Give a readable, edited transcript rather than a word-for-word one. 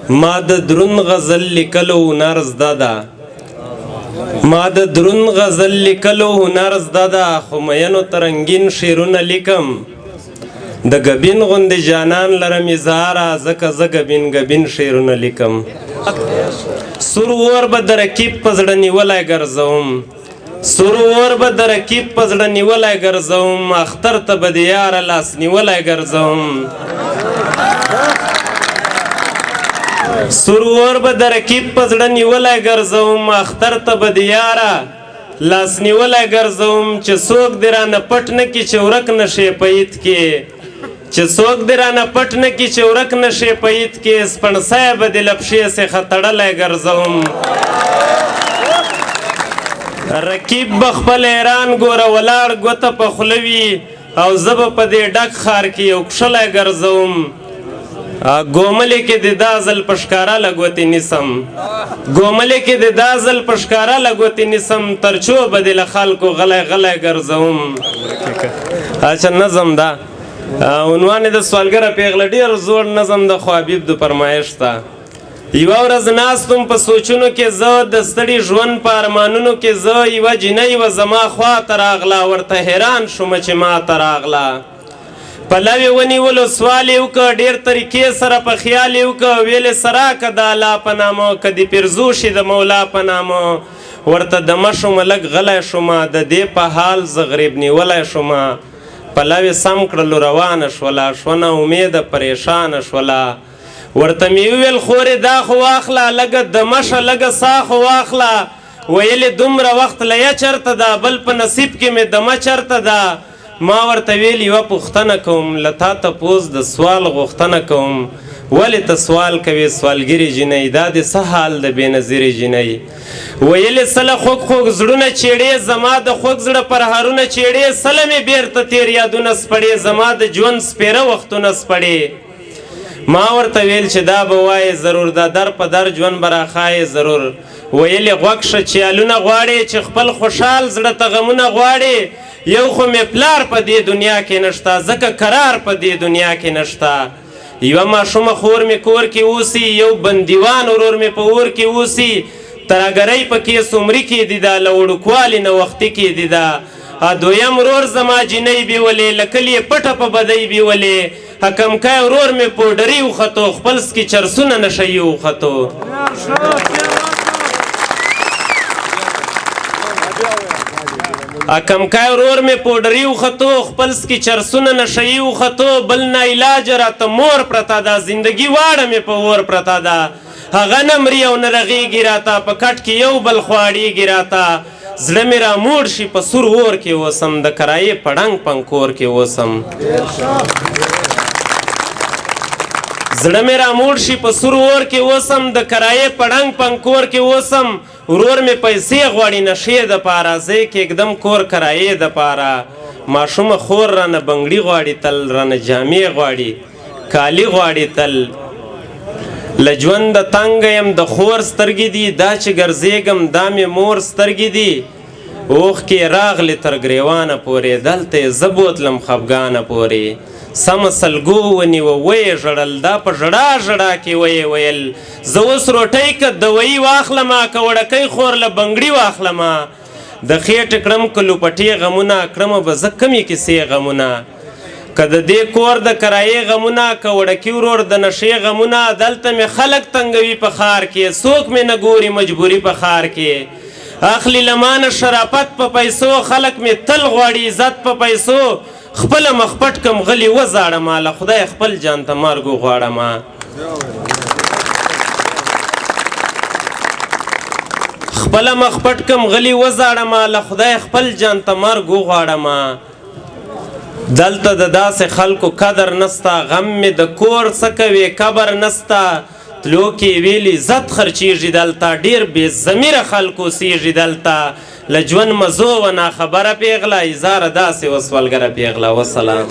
ما د درون غزل لیکلو هنر زده ده ما د درون غزل لیکلو هنر زده ده خو مینو ته رنګین شعرونه لیکم د ګبین غوندې جانان لرم اظهاره ځکه زه ګبین شعرونه لیکم سور اور به د رقیب په زړه نیولی ګرځوم سور اور به د رقیب په زړه نیولی ګرځوم اختر ته به د یاره لاس نیولی ګرځوم سور اور به د رقیب په زړه نیولی ګرځوم اختر ته به د یاره لاس نیولی ګرځوم چې څوک دې رانه پټ نه کړي چې ورک نه شي په عید کې چې څوک دې رانه پټ نه کړي چې ورک نه شي په عید کې سپڼسی به دې له پښې څخه تړلی ګرځوم رقیب به خپل ایران ګوره ولاړ ګوته په خوله وي او زه به په دې ډک ښار کې یو کښلی ګرځوم ګوملې کې د دا ځل په ښکاره له ګوتې نیسم ګوملې کې د دا ځل په ښکاره له ګوتې نیسم تر څو به دې له خلکو غلی ګرځوم اچھا نظم ده عنوان یې د سوالګره پیغله ډېر زوړ نظم ده خو حبیب د فرمایش ته یوه ورځ ناست وم په سوچونو کې زه د ستړي ژوند په ارمانونو کې زه یوه جینۍ وه زما خواته راغله ورته حیران شومه چې ماته راغله په لوې ونیولو سوال یې وکړه ډېر طریقې سره په خیال یې وکړه ویلې سراکه د الله په نامه که دې پیرزو شي د مولا په نامه ورته دمه شومه لږ غلی شومه د دې په حال زه غریب نیولی شومه په لوې سم کړلو روانه شوله شونه امیده پریشانه شوله ورته مې وویل خورې دا خو واخله لږه دمه شه لږه ساه خو واخله ویلې دومره وخت له چرته ده بل په نصیب کې مې دمه چرته ده ما ورته ویل یوه پوښتنه کوم له تا تپوس د سوال غوښتنه کوم ولې ته سوال کوې سوالګرې جینۍ دا دې څه حال د بېنظیرې جینۍ ویلې سله خوږ زړونه چیړې زما د خوږ زړه پرهارونه چیړې سله مې بیرته تېر یادونه سپړې زما د ژوند سپېره وختونه سپړې ما ورته ویل چې دا به وایې ضرور دا در په در ژوند به راښایې ضرور ویلې غوږ شه چیالونه غواړې چې خپل خوشحال زړه ته غمونه غواړې یو خو مې پلار په دې دنیا کې نشته ځکه قرار په دې دنیا کې نشته یوه ماشومه خور مې کور کې اوسي یو بندیوان ورور مې په اور کې اوسي ترهګرۍ پکې سومري کې دي ده له وړوکوالي نه وختي کې دي ده دویم ورور زما جینۍ بیولې له کلي پټه په بدۍ بیولې حکمکی ورور مې پوډري وختو خپل سکي چرسونه نشهیي وختو حکمکی ورور مې پوډري وختو خپل سکي چرسونه نشهیي وختو بل ناعلاجه راته مور پرته ده زندګي واړه مې په اور پرته ده هغه نه مري او نه رغېږي راته په کټ کې یو بل خواړېږي راته زړه مې راموړ شي په سور اور کې اوسم د کرایې په ړنګ پنکور کې اوسم زړه مې راموړ شي په سور اور کې اوسم د کرایې په ړنګ پنکور کې اوسم ورور مې پیسې غواړي نشې دپاره زه یې کېږدم کور کرایې دپاره ماشومه خور رانه بنګړي غواړي تل رانه جامې غواړي کالي غواړي تل له ژونده تنګه یم د خور سترګې دي دا چې ګرځېږم دا مې مور سترګې دي اوښکې راغلې تر ګریوانه پورې دلته یې زه بوتلم خفګانه پورې سمه سلګو ونیوه ویې ژړل دا په ژړا کې ویې ویل زه اوس روټۍ که دوایي واخلمه که وړکۍ خور له بنګړي واخلمه د خېټې کړم که لوپټې غمونه کړمه به زه کمې کیسې غمونه که د دې کور د کرایې غمونه که وړکي ورور د نشې غمونه دلته مې خلک تنګوي په ښار کې څوک مې نه ګوري مجبوري په ښار کې اخلي له مانه شرافت په پیسو خلک مې تل غواړي عزت په پیسو خپله مخ پټ کم غلي وزاړمه له خدای خپل جان ته مرګ وغواړمه خپله مخ پټ کم غلي وزاړمه له خدای خپل جان ته مرګ وغواړمه دلته د داسې خلکو قدر نسته غم مې د کور څه کوې قبر نسته تلو کې ویلي عزت خرچیږي دلته ډېر بې ضمیره خلکو اوسیږي دلته له ژوند مزو و ناخبره پیغله ایزاره داسې وسولګره پیغله وسلام